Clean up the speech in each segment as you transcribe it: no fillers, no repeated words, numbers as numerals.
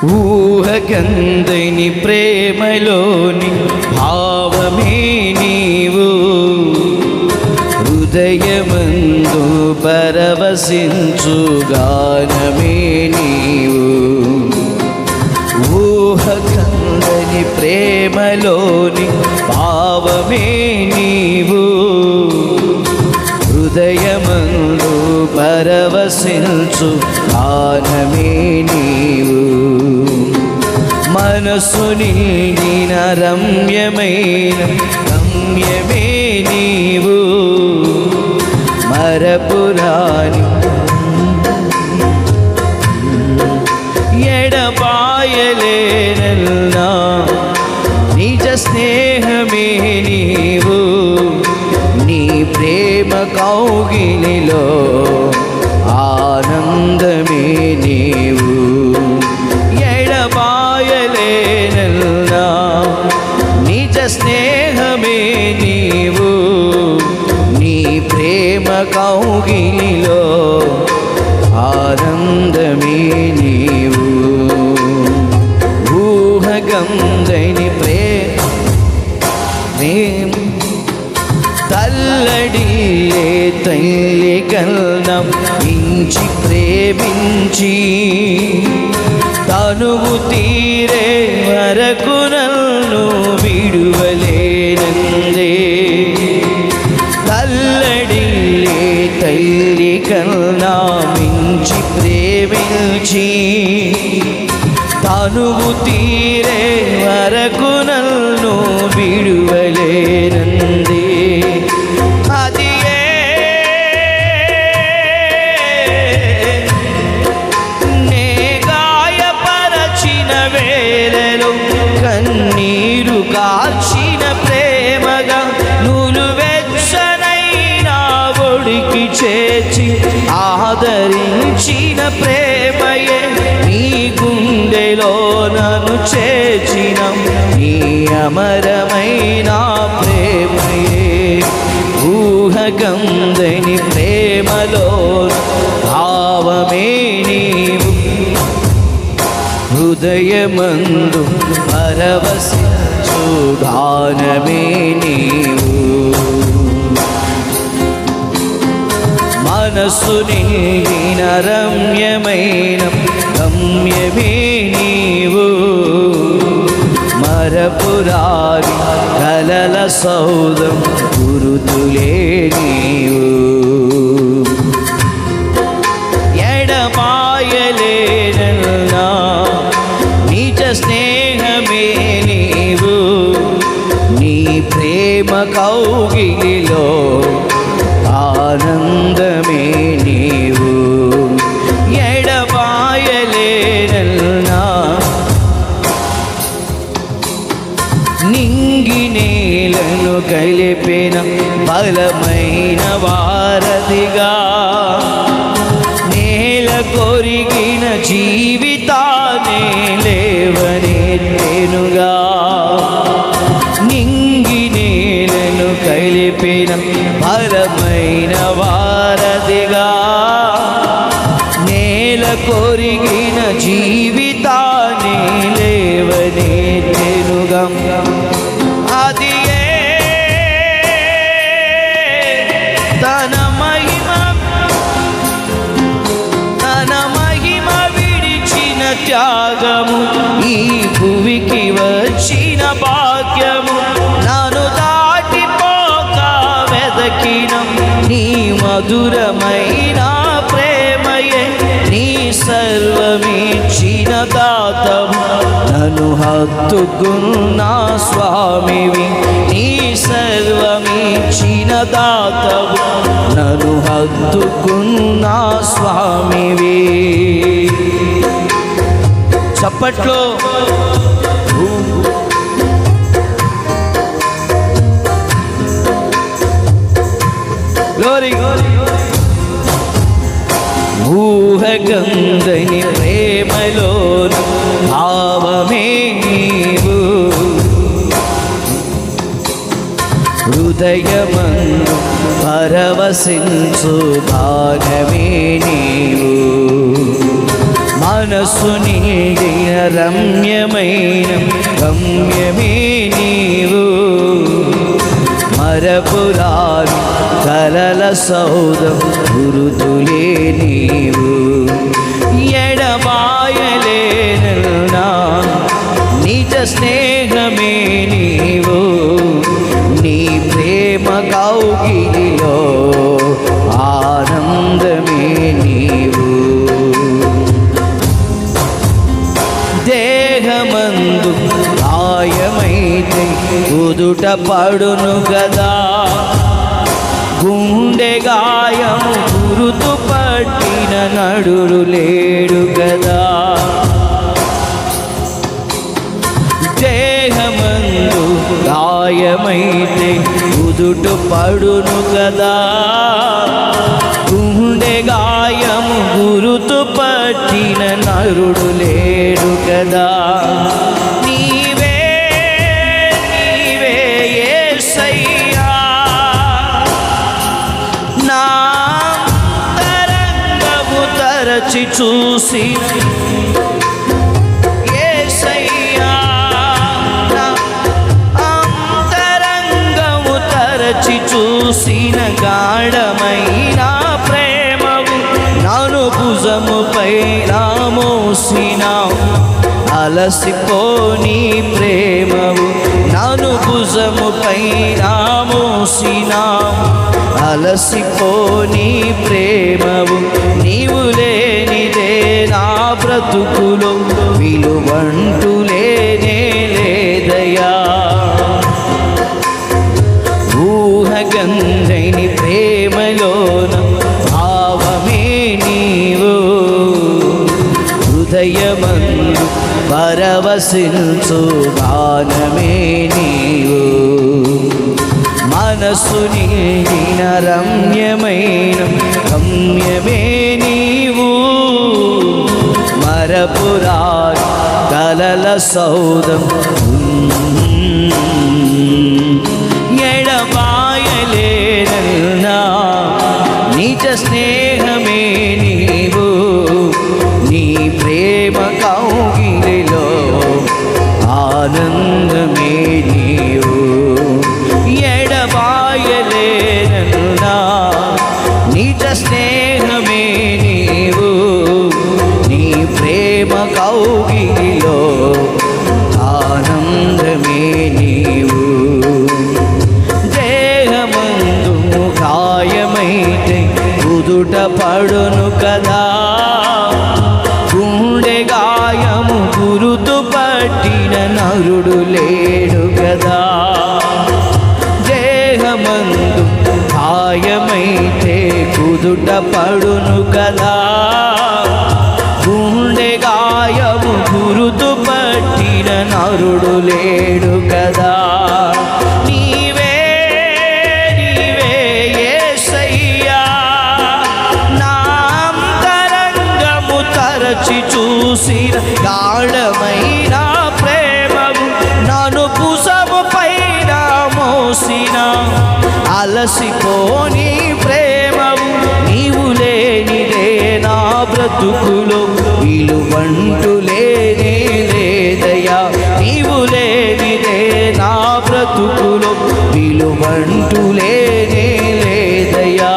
ఊహకందని ప్రేమలోని భావమే నీవు, హృదయమందు పరవశించు గానమే నీవు. ఊహకందని ప్రేమలోని భావమే నీవు, హృదయమందు పరవశించు గానమే నీవు. మనసు నిండిన రమ్యమైన గమ్యమే నీవు, మరపురాని ఎడబాయలేనన్నా నిజ స్నేహమే నీవు. నీ ప్రేమ కౌగిలిలో ఆనందమే నీవు. ఎడబాయలేనన్నా నిజ స్నేహమే నీవు. నీ ప్రేమ కౌగిలిలో ఆనందమే నీవు. ఊహగంధని ప్రేమ తల్లడిల్లే తల్లి కల్నం ఇంచి ప్రేమించి తనువు తీరే వరకు నన్ను విడువలేనందే. తల్లడిల్లే తల్లి కల్నా మించి ప్రేమించి తనువు తీరే వరకు నన్ను విడువలేనందే. అది నే గాయపరచిన వేళలో కన్నీరు కార్చిన ప్రేమగా నులువెచ్చనైనా ఒడికి చేర్చి ఆదరించిన ప్రేమయే నీ గుండెలో నన్ను చేర్చిన నీ అమరమైన ప్రేమయే. ఊహగంధని ప్రేమలో భావమే నీవు, హృదయమందు పరవశించు గానమే నీవు. మనసు నిండిన రమ్యమైన గమ్యమే నీవు, మరపురాని కలల సౌధం గురుతులే నీవు. ఎడబాయలేనన్నా నిజ స్నేహమే నీవు. నీ ప్రేమ కౌగిలిలో ఆనందమే నీవు. ఎడబాయలేనన్నా నింగి నేలను కలిపిన బలమైన వారధిగా నేల కొరిగిన జీవితాన్ని లేవనెత్తెనుగా. నింగి నేలను కలిపిన బలమైన వారధిగా నేల కొరిగిన జీవితాన్ని లేవనెత్తెనుగా. అది తన మహిమ విడిచిన త్యాగము, ఈ భువికి వచ్చిన భాగ్యము. నన్ను దాటిపోక వెదకిన నీ మధురమైన ప్రేమయే నీ సర్వమిచ్చిన దాతవు. నన్ను హత్తుకున్న స్వామివి నీ సర్వమిచ్చిన దాతవు. నన్ను హత్తుకున్న స్వామివి. చప్పట్లో గ్లోరీ. ఊహగంధని ప్రేమలో భావమే నీవు, హృదయమందు పరవశించు గానమే నీవు. మనసు నిండిన రమ్యమైన గమ్యమే నీవు మరపురాని కలల సౌధం గురుతులే నీవు ఎడబాయలేనా నిజ స్నేహమే నీవు నీ ప్రేమ కౌగిలిలో ఆనందమే నీవు దేహమందు గాయమైతే కుదుట పడును గదా గుండె గాయము గురుతు పట్టిన నడురు లేడు గదా దేహమందు గాయమైతే కుదుట పడును గదా గుండె గాయము గురుతు పట్టిన నరుడు లేడు కదా నీవే నీవే యేసయ్యా నా తరంగము తరచి చూసి యేసయ్యా నా అంతరంగము తరచి చూసిన గాఢమైన భుజముపై మోసినావు అలసిపోని ప్రేమవు నాను భుజముపై మోసినావు అలసిపోని ప్రేమవు నీవు లేనిదే నా బ్రతుకులో విలువంటూ లేనే లేదయా ఊహగంధైని ప్రేమలోన భావమే నీవు హృదయమందు పరవశించు గానమే నీవు మనసు నిండిన రమ్యమైన గమ్యమే నీవు మరపురాని కలల సౌధం ఎడబాయలేనా నిజ స్నేహమే నీవు నీ ప్రేమ కౌగిలిలో ఆనందమే నీవు ఎడబాయలేనా నిజ స్నేహమే నీవు నీ ప్రేమ కౌగిలిలో ఆనందమే నీవు దేహమందు గాయమైతే కుదుట పడును కదా గుండె గాయము గురుతు పట్టిన నరుడు లేడు కదా దేహమందు గాయమైతే కుదుట పడును కదా గుండె గాయము గురుతు పట్టిన నరుడు లేడు కదా నీవే నీవే యేసయ్యా నా అంతరంగము తరచి చూసిన గాఢమైన ప్రేమము నన్ను భుజముపై మోసిన అలసిపోని ప్రేమము నీవు లేనిదే నా బ్రతుకులో విలువంటూ లేనే లేదయా నీవు లేనిదే నా బ్రతుకులో విలువంటూ లేనే లేదయా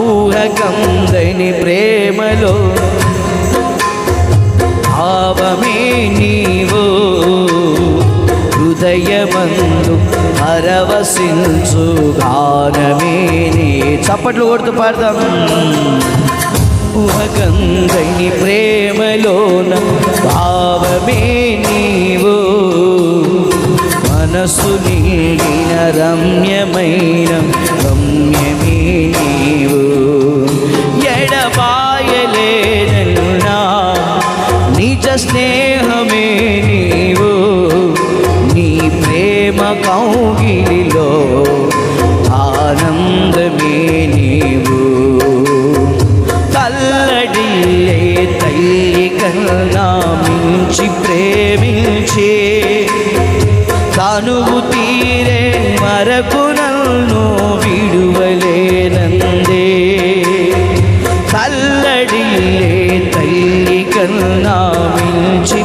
ఊహకందని ప్రేమలో భావమే నీవు హృదయమందు పరవశించు గానమే నీ చప్పట్లు కొడుతూ పాడదాం ఊహకందని ప్రేమలోన భావమే నీవు మనసు నిండిన రమ్యమైన గమ్యమే నీవు ఎడబాయలేనా నిజ స్నేహమే నీవు నీ ప్రేమ కౌగిలిలో ఆనందమే నీవు కల్లడిల్లే తల్లి కన్నా మించి ప్రేమించే తనువు తీరే మరకు నన్ను విడువలేనందే కల్లడిల్లే తల్లి కన్నా మించి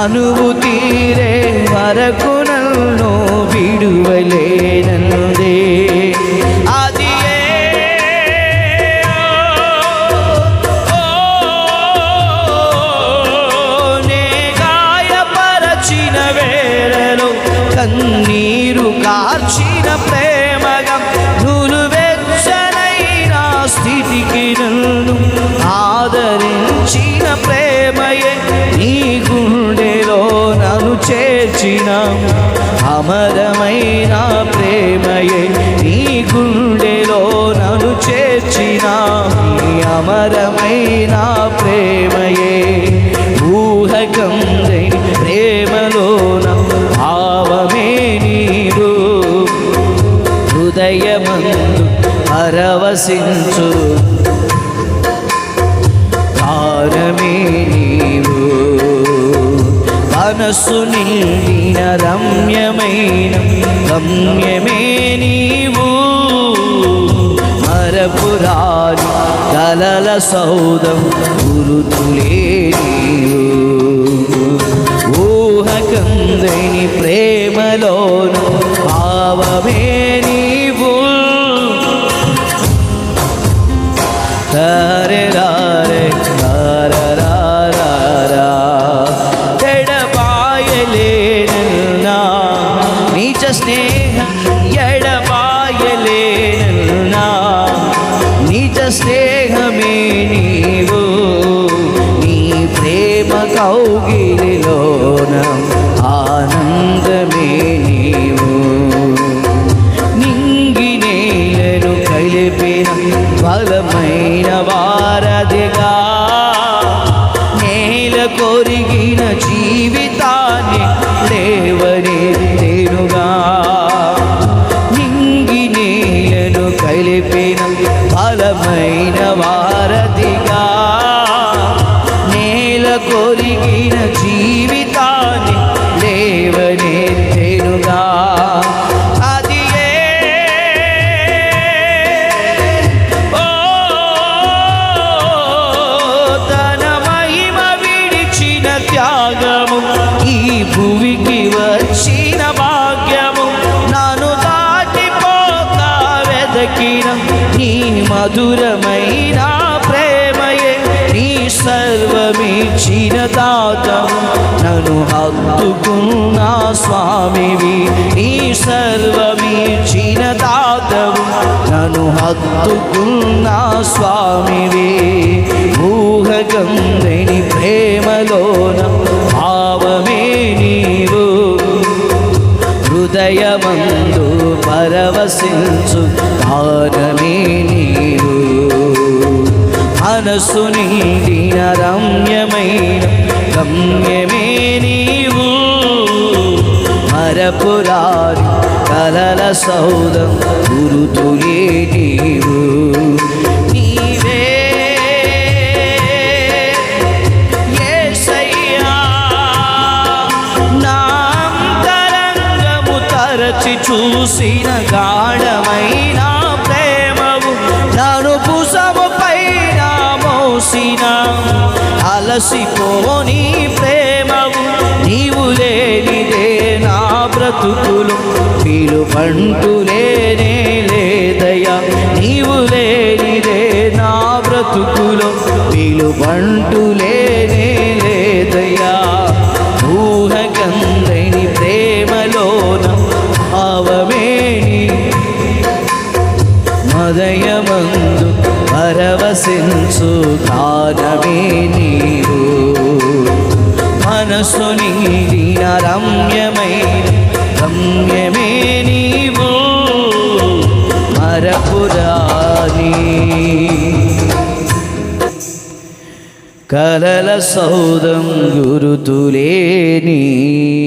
తనువు తీరే వరకు నన్ను విడువలేనందే. అది నే గాయపరచిన వేళలో కన్నీరు కార్చిన ప్రేమగా నులువెచ్చనైన స్థితికి నన్ను ఆదరించిన ప్రేమయే నీ గుండెలో నన్ను చేర్చిన అమరమైన ప్రేమయే నీ గుండెలో నన్ను చేర్చిన నీ అమరమైన ప్రేమయే ఊహకందని ప్రేమలోన భావమే నీవు హృదయమందు పరవశించు కారమే నీవు మనస్సు నిండిన రమ్యమైన గమ్యమే నీవు మరపురాని కలల సౌధం గురుతులే నీవు ఊహకందని ప్రేమలోన భావమే నీవు రే రే ఎడబాయలేనన్నా నీచ స్నేహం ఎడబాయలేనన్నా నీచ స్నేహమే నీవు నీ ప్రేమ కౌగిలిలోన ఆనందమే నీవు నింగి నేలను కలిపిన బలమైన వారధిగా నేల కొరిగిన జీవితాన్ని లేవనెత్తెనుగా నింగి నేలను కలిపిన బలమైన వారధిగా నేల కొరిగిన జీవితాన్ని లేవనెత్తెనుగా ఈ భూమికి వచ్చిన భాగ్యము నన్ను దాటిపోక వెదకిన నీ మధురమైన ప్రేమయే నీ సర్వమిచ్చిన దాతము నన్ను హత్తుకున్న స్వామివి నీ సర్వమిచ్చిన దాతము నన్ను హత్తుకున్న స్వామివి ఊహకందని ప్రేమలోన భావమే నీవు హృదయమందు పరవశించు గానమే నీవు మనసు నిండిన రమ్యమైన గమ్యమే నీవు మరపురాని కలల సౌధం గురుతులే నీవు నీవే చూసిన గాఢమైన ప్రేమవు నన్ను భుజము పైన మోసిన అలసిపోని ప్రేమవు నీవు లేనిదే నా బ్రతుకులు పిలుపంటూ లేనే లేదయ్యా నీవు లేనిదే నా బ్రతుకులు పిలుపంటూ లేనే లేదయ్యా ఊహకందని ప్రేమలోన భావమేని మదయమందు పరవశించు గానమే నీవు మనసు నిండిన రమ్యమైన గమ్యమే నీవు మరపురాని కలల సౌధం గురుతులే నీవు.